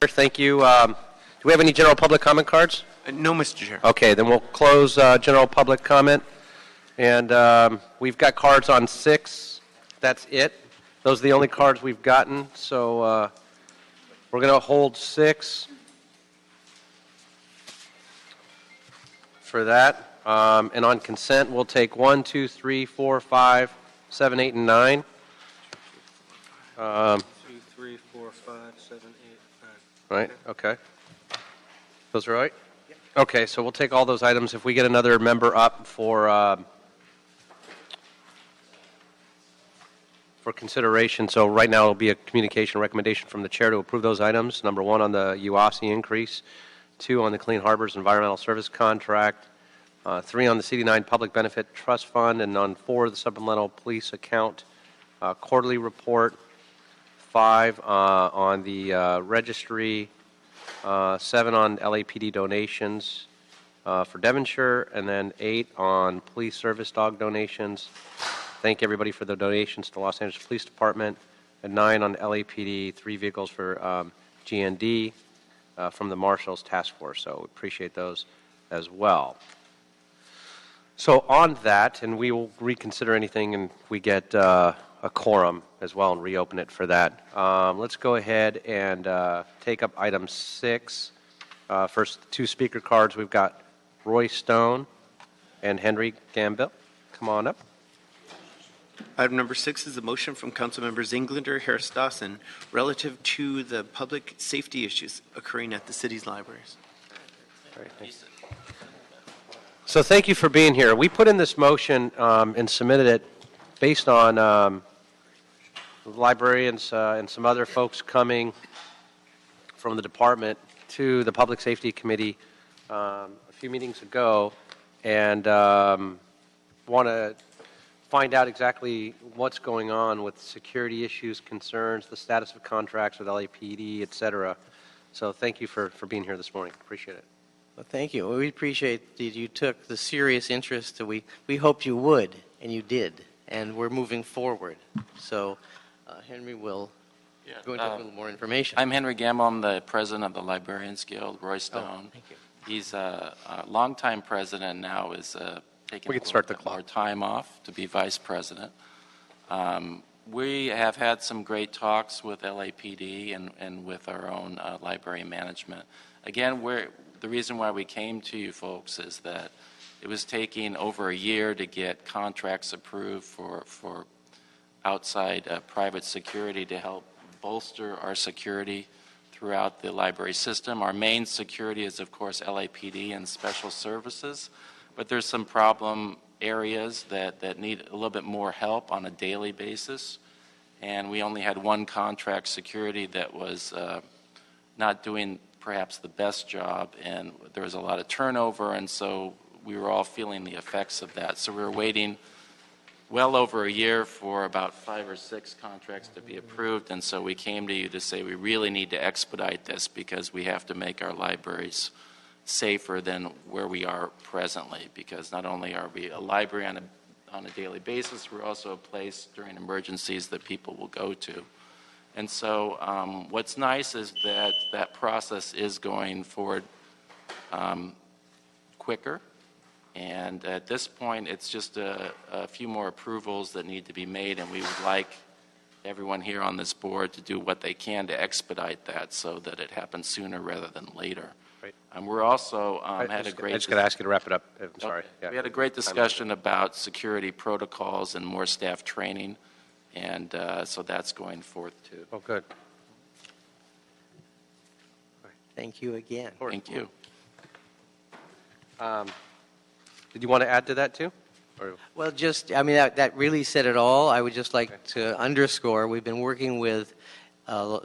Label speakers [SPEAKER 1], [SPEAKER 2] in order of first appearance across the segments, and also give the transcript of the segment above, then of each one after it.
[SPEAKER 1] Thank you. Do we have any general public comment cards?
[SPEAKER 2] No, Mr. Chair.
[SPEAKER 1] Okay, then we'll close general public comment. And we've got cards on 6. That's it. Those are the only cards we've gotten. So we're going to hold 6 for that. And on consent, we'll take 1, 2, 3, 4, 5, 7, 8, and 9.
[SPEAKER 3] 2, 3, 4, 5, 7, 8, 9.
[SPEAKER 1] Right, okay. Those are right? Yep. Okay, so we'll take all those items. If we get another member up for consideration, so right now it'll be a communication recommendation from the chair to approve those items. Number 1 on the UASI increase, 2 on the Clean Harbors Environmental Service Contract, 3 on the CD9 Public Benefit Trust Fund, and on 4 the Supplemental Police Account Quarterly Report, 5 on the registry, 7 on LAPD donations for Devonshire, and then 8 on police service dog donations. Thank everybody for the donations to Los Angeles Police Department, and 9 on LAPD, 3 vehicles for GND from the Marshals Task Force. So appreciate those as well. So on that, and we will reconsider anything and we get a quorum as well and reopen it for that. Let's go ahead and take up item 6. First 2 speaker cards. We've got Roy Stone and Henry Gambill. Come on up.
[SPEAKER 2] Item number 6 is a motion from Council Members Englander, Harris Dawson, relative to the public safety issues occurring at the city's libraries.
[SPEAKER 1] All right, thanks. So thank you for being here. We put in this motion and submitted it based on librarians and some other folks coming from the department to the Public Safety Committee a few meetings ago, and want to find out exactly what's going on with security issues, concerns, the status of contracts with LAPD, et cetera. So thank you for being here this morning. Appreciate it.
[SPEAKER 4] Well, thank you. We appreciate that you took the serious interest that we hoped you would, and you did, and we're moving forward. So Henry will go into a little more information.
[SPEAKER 5] I'm Henry Gamble. I'm the president of the Librarians Guild. Roy Stone.
[SPEAKER 4] Thank you.
[SPEAKER 5] He's a longtime president now, is taking
[SPEAKER 1] We can start the clock.
[SPEAKER 5] more time off to be vice president. We have had some great talks with LAPD and with our own library management. Again, the reason why we came to you folks is that it was taking over a year to get contracts approved for outside private security to help bolster our security throughout the library system. Our main security is, of course, LAPD and special services, but there's some problem areas that need a little bit more help on a daily basis, and we only had one contract security that was not doing perhaps the best job, and there was a lot of turnover, and so we were all feeling the effects of that. So we were waiting well over a year for about 5 or 6 contracts to be approved, and so we came to you to say we really need to expedite this because we have to make our libraries safer than where we are presently, because not only are we a library on a daily basis, we're also a place during emergencies that people will go to. And so what's nice is that that process is going forward quicker. And at this point, it's just a few more approvals that need to be made, and we would like everyone here on this board to do what they can to expedite that so that it happens sooner rather than later.
[SPEAKER 1] Right.
[SPEAKER 5] We're also had a great...
[SPEAKER 1] I just got to ask you to wrap it up. I'm sorry.
[SPEAKER 5] Okay.
[SPEAKER 1] Yeah.
[SPEAKER 5] We had a great discussion about security protocols and more staff training, and so that's going forth too.
[SPEAKER 1] Oh, good.
[SPEAKER 4] Thank you again.
[SPEAKER 5] Thank you.
[SPEAKER 1] Did you want to add to that too? Or?
[SPEAKER 4] Well, just, I mean, that really said it all. I would just like to underscore, we've been working with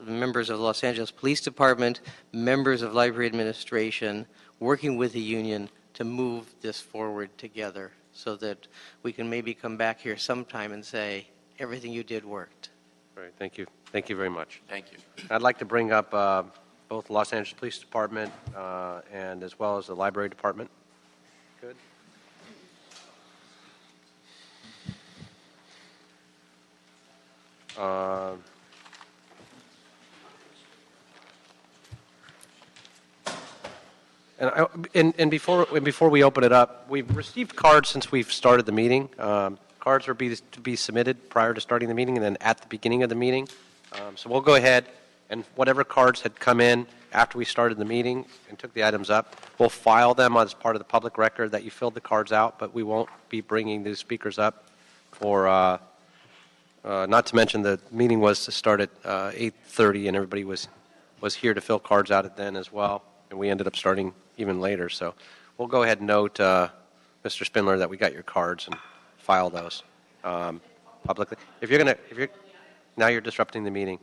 [SPEAKER 4] members of the Los Angeles Police Department, members of Library Administration, working with the union to move this forward together so that we can maybe come back here sometime and say, everything you did worked.
[SPEAKER 1] All right, thank you. Thank you very much.
[SPEAKER 5] Thank you.
[SPEAKER 1] I'd like to bring up both the Los Angeles Police Department and as well as the Library Department. Good. And before we open it up, we've received cards since we've started the meeting. Cards are to be submitted prior to starting the meeting and then at the beginning of the meeting. So we'll go ahead and whatever cards had come in after we started the meeting and took the items up, we'll file them as part of the public record that you filled the cards out, but we won't be bringing the speakers up for, not to mention the meeting was to start at 8:30 and everybody was here to fill cards out at then as well, and we ended up starting even later. So we'll go ahead and note, Mr. Spindler, that we got your cards and file those publicly. Now you're disrupting the meeting.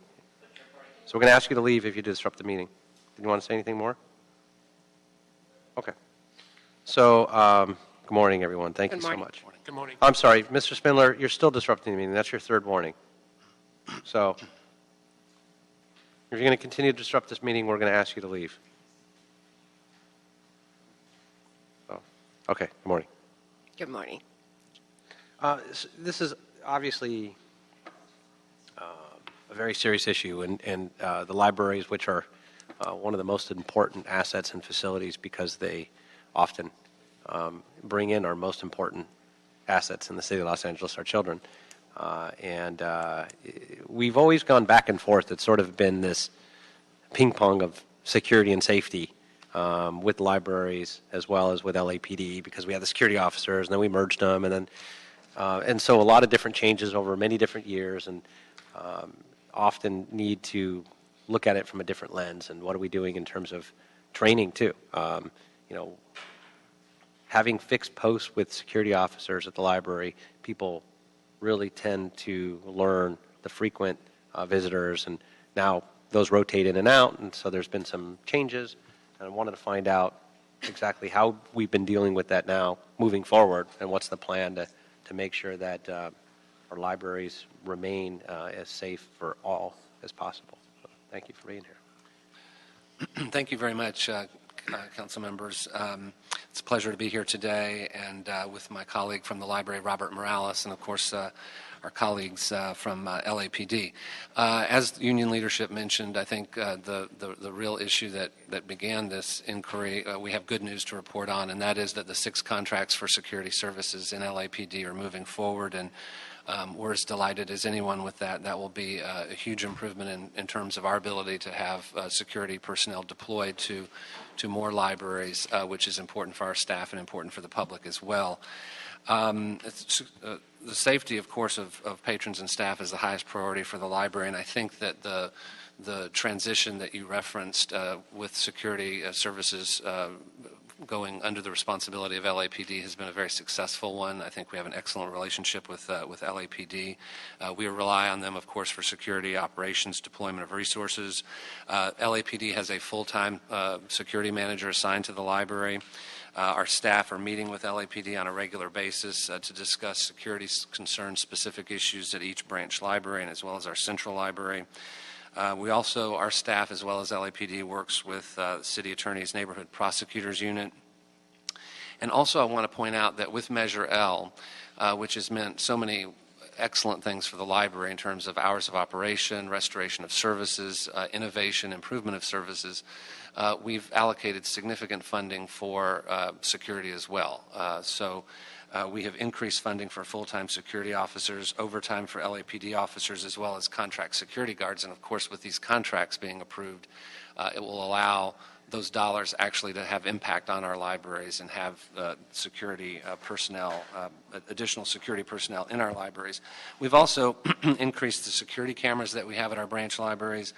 [SPEAKER 1] So we're going to ask you to leave if you disrupt the meeting. Did you want to say anything more? Okay. So, good morning, everyone. Thank you so much.
[SPEAKER 6] Good morning.
[SPEAKER 1] I'm sorry, Mr. Spindler, you're still disrupting the meeting. That's your third warning. So, if you're going to continue to disrupt this meeting, we're going to ask you to leave. Oh, okay. Good morning.
[SPEAKER 6] Good morning.
[SPEAKER 1] This is obviously a very serious issue, and the libraries, which are one of the most important assets and facilities because they often bring in our most important assets in the city of Los Angeles, our children. And we've always gone back and forth. It's sort of been this ping pong of security and safety with libraries as well as with LAPD, because we had the security officers and then we merged them, and so a lot of different changes over many different years, and often need to look at it from a different lens. And what are we doing in terms of training too? Having fixed posts with security officers at the library, people really tend to learn the frequent visitors, and now those rotate in and out, and so there's been some changes, and I wanted to find out exactly how we've been dealing with that now moving forward, and what's the plan to make sure that our libraries remain as safe for all as possible. So thank you for being here.
[SPEAKER 7] Thank you very much, council members. It's a pleasure to be here today, and with my colleague from the library, Robert Morales, and of course our colleagues from LAPD. As union leadership mentioned, I think the real issue that began this inquiry, we have good news to report on, and that is that the 6 contracts for security services in LAPD are moving forward, and we're as delighted as anyone with that. That will be a huge improvement in terms of our ability to have security personnel deployed to more libraries, which is important for our staff and important for the public as well. The safety, of course, of patrons and staff is the highest priority for the library, and I think that the transition that you referenced with security services going under the responsibility of LAPD has been a very successful one. I think we have an excellent relationship with LAPD. We rely on them, of course, for security operations, deployment of resources. LAPD has a full-time security manager assigned to the library. Our staff are meeting with LAPD on a regular basis to discuss security concerns, specific issues at each branch library, and as well as our central library. Our staff, as well as LAPD, works with City Attorney's Neighborhood Prosecutors Unit. And also I want to point out that with Measure L, which has meant so many excellent things for the library in terms of hours of operation, restoration of services, innovation, improvement of services, we've allocated significant funding for security as well. We have increased funding for full-time security officers, overtime for LAPD officers, as well as contract security guards. And of course, with these contracts being approved, it will allow those dollars actually to have impact on our libraries and have security personnel, additional security personnel in our libraries. We've also increased the security cameras that we have at our branch libraries.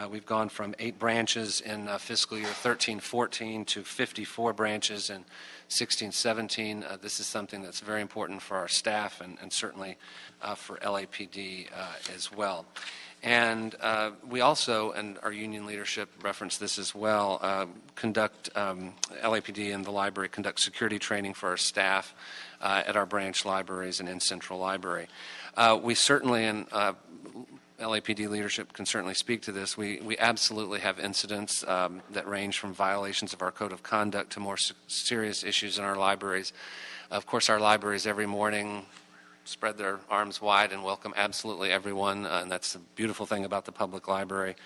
[SPEAKER 7] We've gone from 8 branches in fiscal year 13-14 to 54 branches in 16-17. This is something that's very important for our staff and certainly for LAPD as well. And we also, and our union leadership referenced this as well, LAPD and the library conduct security training for our staff at our branch libraries and in Central Library. We certainly, and LAPD leadership can certainly speak to this, we absolutely have incidents that range from violations of our code of conduct to more serious issues in our libraries. Of course, our libraries every morning spread their arms wide and welcome absolutely everyone, and that's the beautiful thing about the public library.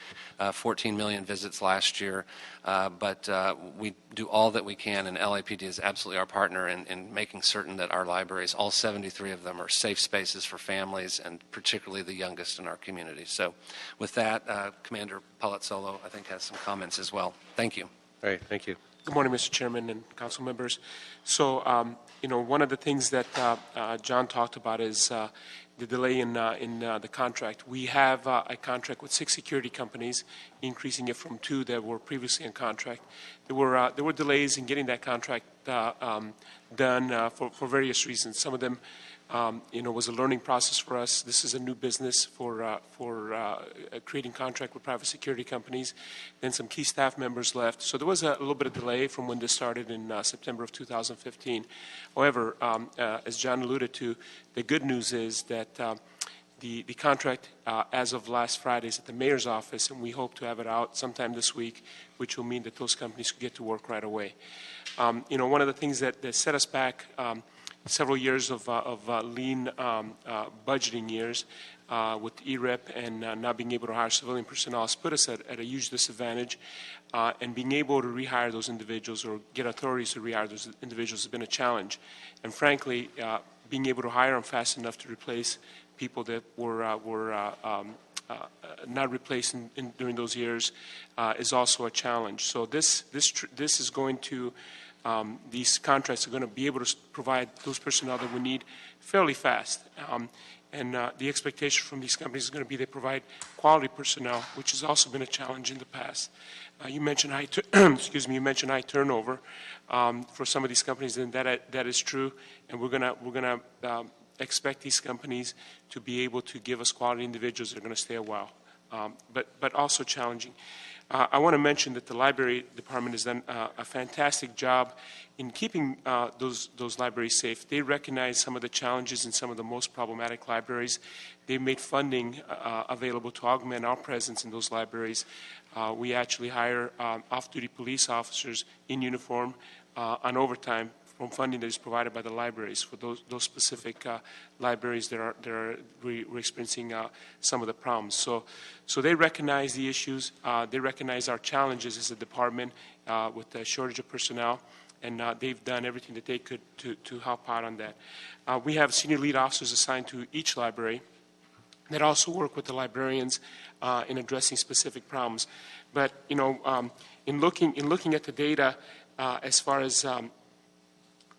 [SPEAKER 7] 14 million visits last year, but we do all that we can, and LAPD is absolutely our partner in making certain that our libraries, all 73 of them, are safe spaces for families and particularly the youngest in our community. So with that, Commander Palazzolo, I think, has some comments as well. Thank you.
[SPEAKER 1] All right, thank you.
[SPEAKER 6] Good morning, Mr. Chairman and council members. So, one of the things that John talked about is the delay in the contract. We have a contract with 6 security companies, increasing it from 2 that were previously in contract. There were delays in getting that contract done for various reasons. Some of them, was a learning process for us. This is a new business for creating contract with private security companies. Then some key staff members left. So there was a little bit of delay from when this started in September of 2015. However, as John alluded to, the good news is that the contract, as of last Friday, is at the mayor's office, and we hope to have it out sometime this week, which will mean that those companies could get to work right away. One of the things that set us back several years of lean budgeting years with ERIP and not being able to hire civilian personnel has put us at a huge disadvantage, and being able to rehire those individuals or get authorities to rehire those individuals has been a challenge. And frankly, being able to hire them fast enough to replace people that were not replaced during those years is also a challenge. So this is going to these contracts are going to be able to provide those personnel that we need fairly fast. And the expectation from these companies is going to be they provide quality personnel, which has also been a challenge in the past. You mentioned high turnover for some of these companies, and that is true. And we're going to expect these companies to be able to give us quality individuals that are going to stay a while, but also challenging. I want to mention that the library department has done a fantastic job in keeping those libraries safe. They recognize some of the challenges in some of the most problematic libraries. They've made funding available to augment our presence in those libraries. We actually hire off-duty police officers in uniform on overtime from funding that is provided by the libraries for those specific libraries that we're experiencing some of the problems. So they recognize the issues. They recognize our challenges as a department with the shortage of personnel, and they've done everything that they could to help out on that. We have senior lead officers assigned to each library that also work with the librarians in addressing specific problems. But in looking at the data as far as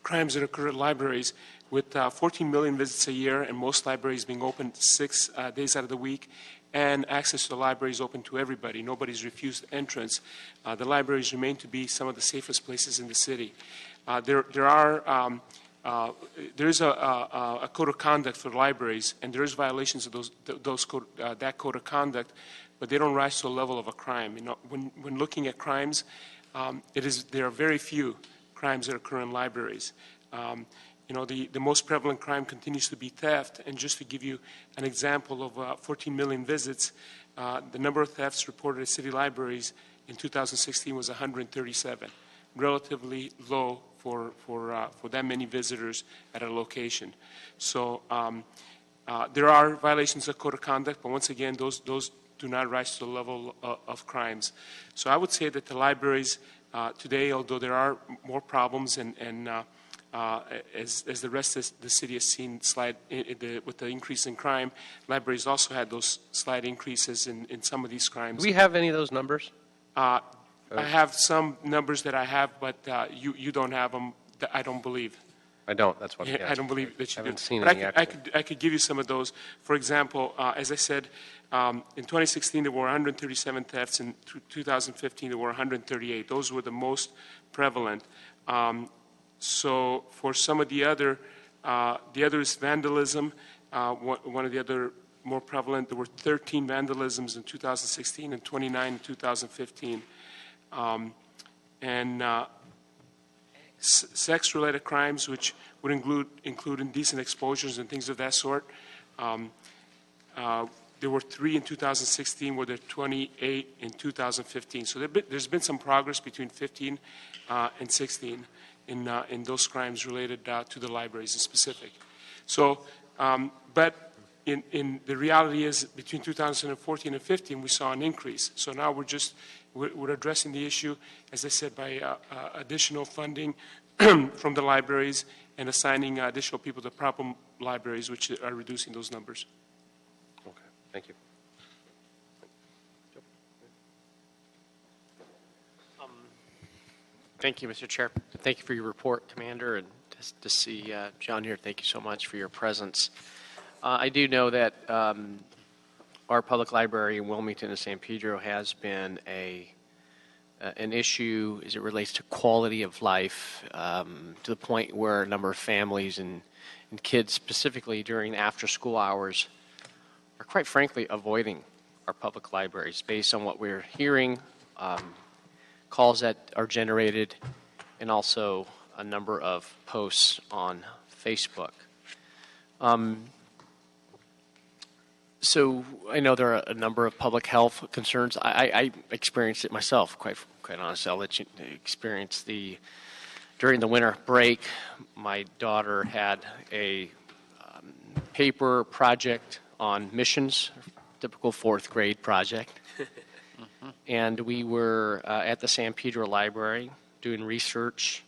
[SPEAKER 6] crimes that occur at libraries, with 14 million visits a year and most libraries being open 6 days out of the week, and access to the library is open to everybody. Nobody's refused entrance. The libraries remain to be some of the safest places in the city. There is a code of conduct for libraries, and there is violations of that code of conduct, but they don't rise to a level of a crime. When looking at crimes, there are very few crimes that occur in libraries. The most prevalent crime continues to be theft. And just to give you an example of 14 million visits, the number of thefts reported at city libraries in 2016 was 137, relatively low for that many visitors at a location. So there are violations of code of conduct, but once again, those do not rise to the level of crimes. So I would say that the libraries today, although there are more problems and as the rest of the city has seen with the increase in crime, libraries also had those slight increases in some of these crimes.
[SPEAKER 1] Do we have any of those numbers?
[SPEAKER 6] I have some numbers that I have, but you don't have them, I don't believe.
[SPEAKER 1] I don't. That's what I'm
[SPEAKER 6] I don't believe that you
[SPEAKER 1] haven't
[SPEAKER 6] do.
[SPEAKER 1] seen
[SPEAKER 6] But
[SPEAKER 1] any
[SPEAKER 6] I could give you some of those. For example, as I said, in 2016 there were 137 thefts. In 2015 there were 138. Those were the most prevalent. So for some of the other is vandalism. One of the other more prevalent, there were 13 vandalisms in 2016 and 29 in 2015. Sex-related crimes, which would include indecent exposures and things of that sort. There were 3 in 2016, where there were 28 in 2015. So there's been some progress between 15 and 16 in those crimes related to the libraries in specific. So But in the reality is between 2014 and 15, we saw an increase. So now we're addressing the issue, as I said, by additional funding from the libraries and assigning additional people to problem libraries, which are reducing those numbers.
[SPEAKER 1] Okay, thank you.
[SPEAKER 8] Thank you, Mr. Chair. Thank you for your report, Commander, and to see John here, thank you so much for your presence. I do know that our public library in Wilmington and San Pedro has been an issue as it relates to quality of life, to the point where a number of families and kids, specifically during after-school hours, are quite frankly avoiding our public libraries based on what we're hearing, calls that are generated, and also a number of posts on Facebook. So I know there are a number of public health concerns. I experienced it myself, quite honestly. I'll let you experience during the winter break, my daughter had a paper project on missions, typical fourth grade project. And we were at the San Pedro Library doing research,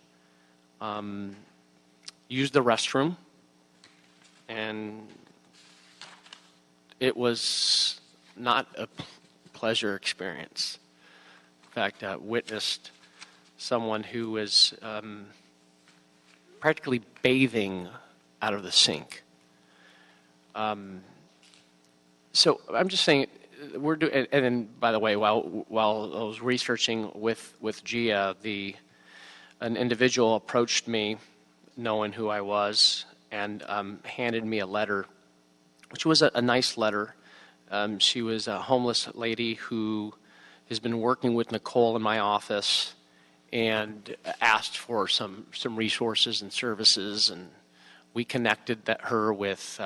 [SPEAKER 8] used the restroom, and it was not a pleasure experience. In fact, I witnessed someone who was practically bathing out of the sink. So I'm just saying, we're doing. And then, by the way, while I was researching with Gia, an individual approached me, knowing who I was, and handed me a letter, which was a nice letter. She was a homeless lady who has been working with Nicole in my office and asked for some resources and services, and we connected her with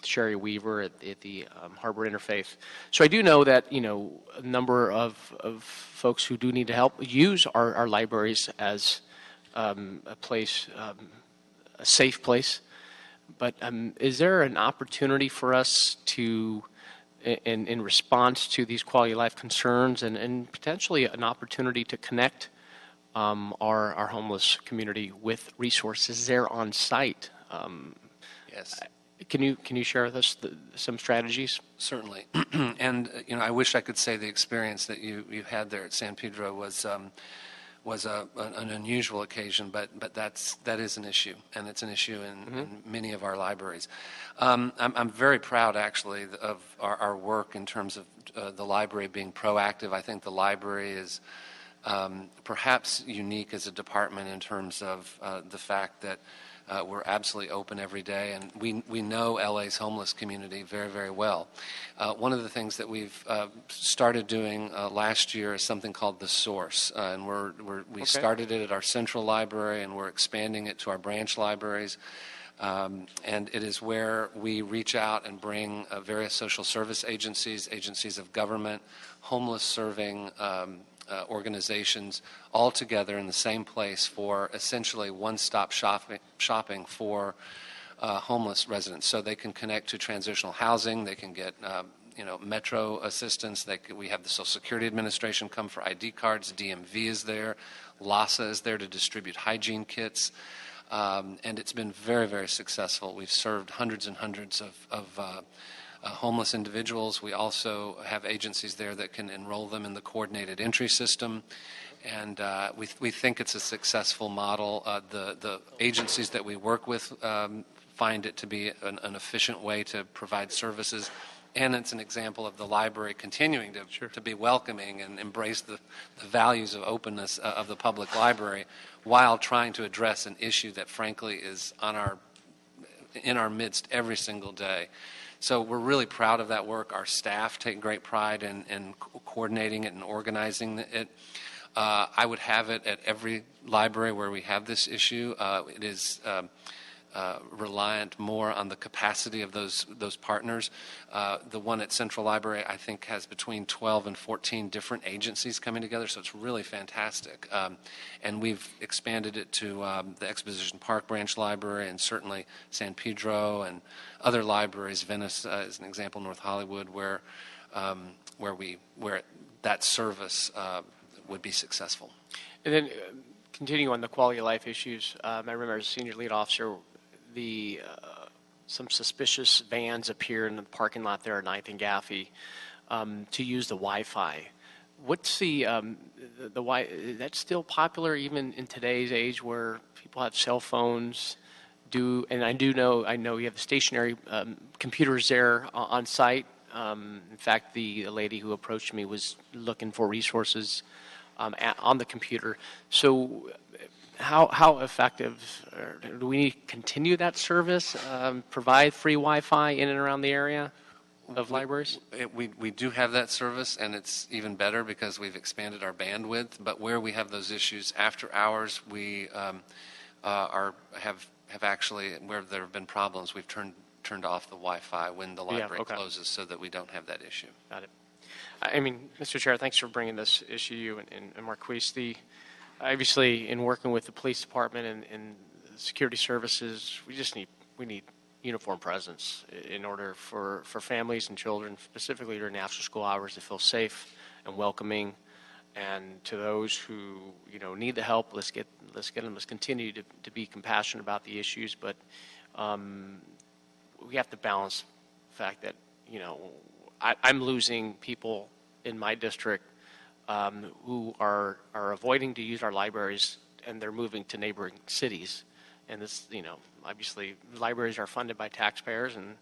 [SPEAKER 8] Sherry Weaver at the Harbor Interfaith. So I do know that a number of folks who do need to help use our libraries as a place, a safe place. But is there an opportunity for us to, in response to these quality of life concerns, and potentially an opportunity to connect our homeless community with resources there on site?
[SPEAKER 7] Yes.
[SPEAKER 8] Can you share with us some strategies?
[SPEAKER 7] Certainly. And I wish I could say the experience that you had there at San Pedro was an unusual occasion, but that is an issue, and it's an issue in many of our libraries. I'm very proud, actually, of our work in terms of the library being proactive. I think the library is perhaps unique as a department in terms of the fact that we're absolutely open every day, and we know LA's homeless community very, very well. One of the things that we've started doing last year is something called The Source, and we started it at our central library, and we're expanding it to our branch libraries. And it is where we reach out and bring various social service agencies of government, homeless serving organizations all together in the same place for essentially one-stop shopping for homeless residents. So they can connect to transitional housing, they can get metro assistance, we have the Social Security Administration come for ID cards, DMV is there, LASA is there to distribute hygiene kits, and it's been very, very successful. We've served hundreds and hundreds of homeless individuals. We also have agencies there that can enroll them in the coordinated entry system, and we think it's a successful model. The agencies that we work with find it to be an efficient way to provide services, and it's an example of the library continuing to be welcoming and embrace the values of openness of the public library while trying to address an issue that frankly is in our midst every single day. So we're really proud of that work. Our staff take great pride in coordinating it and organizing it. I would have it at every library where we have this issue. It is reliant more on the capacity of those partners. The one at Central Library, I think, has between 12 and 14 different agencies coming together, so it's really fantastic. And we've expanded it to the Exposition Park Branch Library and certainly San Pedro and other libraries. Venice is an example, North Hollywood, where that service would be successful.
[SPEAKER 8] And then continuing on the quality of life issues, I remember as a senior lead officer, some suspicious vans appear in the parking lot there at 9th and Gaffey to use the Wi-Fi. What's is that still popular even in today's age where people have cell phones? And I know you have the stationary computers there on site. In fact, the lady who approached me was looking for resources on the computer. So how effective, do we need to continue that service, provide free Wi-Fi in and around the area of libraries?
[SPEAKER 7] We do have that service, and it's even better because we've expanded our bandwidth. But where we have those issues after hours, we have actually, where there have been problems, we've turned off the Wi-Fi when the library closes so that we don't have that issue.
[SPEAKER 8] Got it. I mean, Mr. Chair, thanks for bringing this issue and Marquise. Obviously, in working with the police department and security services, we need uniform presence in order for families and children, specifically during after school hours, to feel safe and welcoming. And to those who need the help, let's get them. Let's continue to be compassionate about the issues, but we have to balance the fact that I'm losing people in my district who are avoiding to use our libraries, and they're moving to neighboring cities. And this, obviously, libraries are funded by taxpayers, and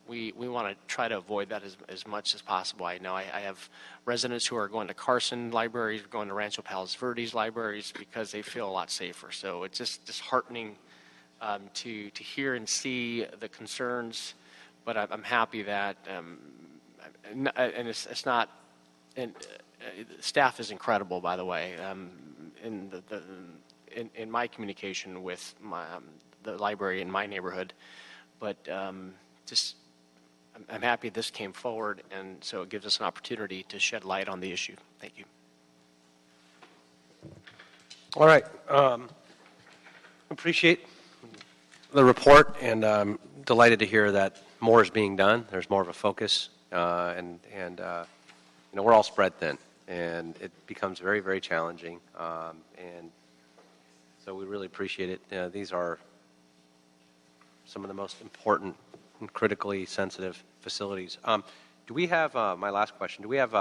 [SPEAKER 8] we want to try to avoid that as much as possible. I know I have residents who are going to Carson libraries, going to Rancho Palos Verdes libraries because they feel a lot safer. So it's just disheartening to hear and see the concerns, but I'm happy that, and it's not, and staff is incredible, by the way, in my communication with the library in my neighborhood, but I'm happy this came forward, and so it gives us an opportunity to shed light on the issue. Thank you.
[SPEAKER 1] All right. Appreciate the report, and I'm delighted to hear that more is being done. There's more of a focus, and we're all spread thin, and it becomes very, very challenging. And so we really appreciate it. These are some of the most important and critically sensitive facilities. Do we have, my last question, do we have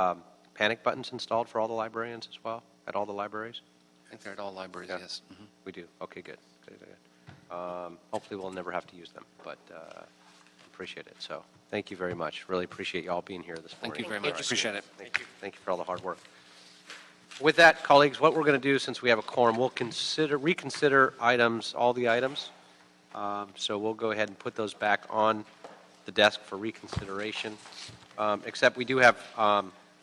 [SPEAKER 1] panic buttons installed for all the librarians as well, at all the libraries?
[SPEAKER 7] I think they're at all libraries, yes. Mm-hmm.
[SPEAKER 1] We do. Okay, good. Hopefully we'll never have to use them, but appreciate it. So thank you very much. Really appreciate you all being here this morning.
[SPEAKER 7] Thank you very much. Appreciate it.
[SPEAKER 1] Thank you for all the hard work. With that, colleagues, what we're going to do, since we have a quorum, we'll reconsider all the items. So we'll go ahead and put those back on the desk for reconsideration. Except we do have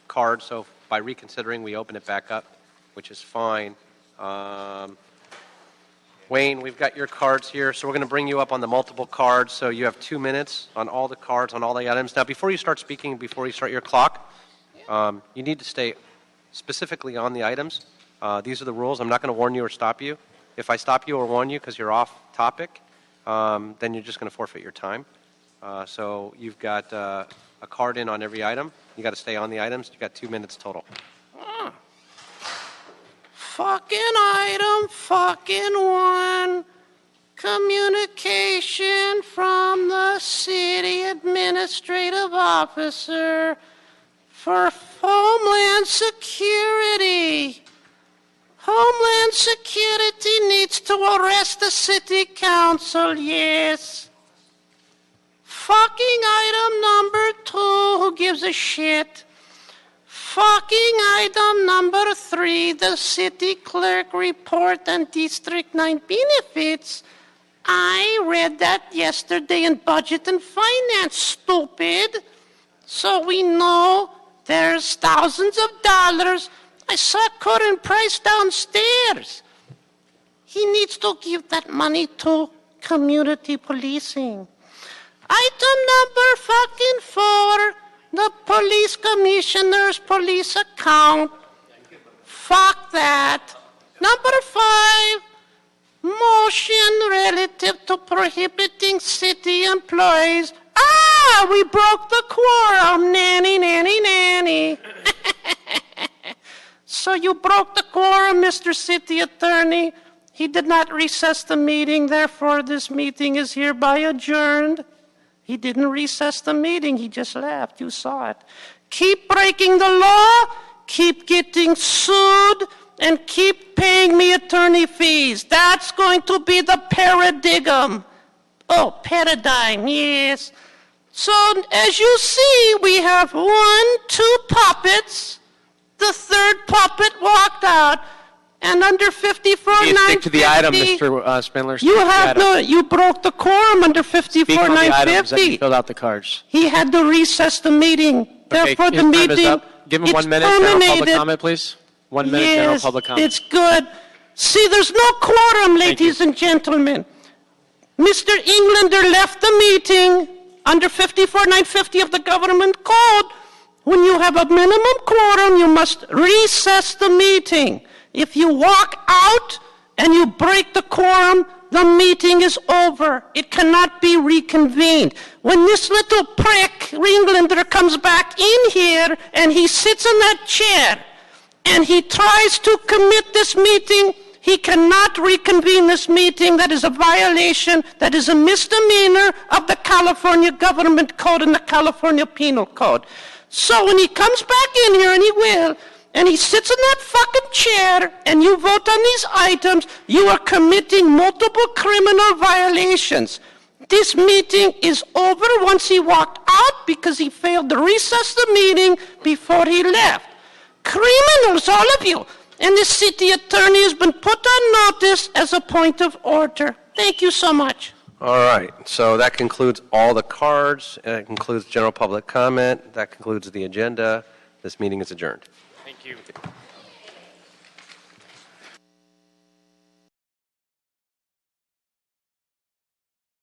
[SPEAKER 1] cards, so by reconsidering, we open it back up, which is fine. Wayne, we've got your cards here, so we're going to bring you up on the multiple cards, so you have 2 minutes on all the cards, on all the items. Now, before you start speaking, before you start your clock, you need to stay specifically on the items. These are the rules. I'm not going to warn you or stop you. If I stop you or warn you because you're off topic, then you're just going to forfeit your time. So you've got a card in on every item. You got to stay on the items. You've got 2 minutes total.
[SPEAKER 9] Fucking item, fucking one. Communication from the city administrative officer for Homeland Security. Homeland Security needs to arrest the city council, yes. Fucking item number 2, who gives a shit? Fucking item number 3, the city clerk report on District 9 benefits. I read that yesterday in Budget and Finance, stupid. So we know there's thousands of dollars. I saw current price downstairs. He needs to give that money to community policing. Item number 4, the police commissioner's police account. Fuck that. Number 5, motion relative to prohibiting city employees. Ah, we broke the quorum, nanny, nanny, nanny. So you broke the quorum, Mr. City Attorney. He did not recess the meeting, therefore this meeting is hereby adjourned. He didn't recess the meeting, he just left, you saw it. Keep breaking the law, keep getting sued, and keep paying me attorney fees. That's going to be the paradigm. Oh, paradigm, yes. So as you see, we have 2 puppets. The third puppet walked out. And under 54,
[SPEAKER 8] You stick to the item, Mr. Spindler. Stick
[SPEAKER 9] you
[SPEAKER 8] to the
[SPEAKER 9] have
[SPEAKER 8] item.
[SPEAKER 9] you broke the quorum under 54,
[SPEAKER 8] Speak on the items that you
[SPEAKER 9] 950.
[SPEAKER 8] filled out the cards.
[SPEAKER 9] He had to recess the meeting.
[SPEAKER 8] Okay,
[SPEAKER 9] Therefore,
[SPEAKER 8] his
[SPEAKER 9] the
[SPEAKER 8] time is
[SPEAKER 9] meeting,
[SPEAKER 8] up. Give him
[SPEAKER 9] it's
[SPEAKER 8] 1 minute, general public
[SPEAKER 9] terminated.
[SPEAKER 8] comment, please. 1 minute, general
[SPEAKER 9] Yes,
[SPEAKER 8] public comment.
[SPEAKER 9] it's good. See, there's no quorum, ladies and gentlemen. Mr. Englander left the meeting under 54, 950 of the government code. When you have a minimum quorum, you must recess the meeting. If you walk out and you break the quorum, the meeting is over. It cannot be reconvened. When this little prick, Englander, comes back in here and he sits in that chair and he tries to commit this meeting, he cannot reconvene this meeting. That is a violation. That is a misdemeanor of the California Government Code and the California Penal Code. So when he comes back in here, and he will, and he sits in that fucking chair, and you vote on these items, you are committing multiple criminal violations. This meeting is over once he walked out because he failed to recess the meeting before he left. Criminals, all of you. And the city attorney has been put on notice as a point of order. Thank you so much.
[SPEAKER 1] All right, so that concludes all the cards, and it concludes general public comment, that concludes the agenda. This meeting is adjourned.
[SPEAKER 8] Thank you.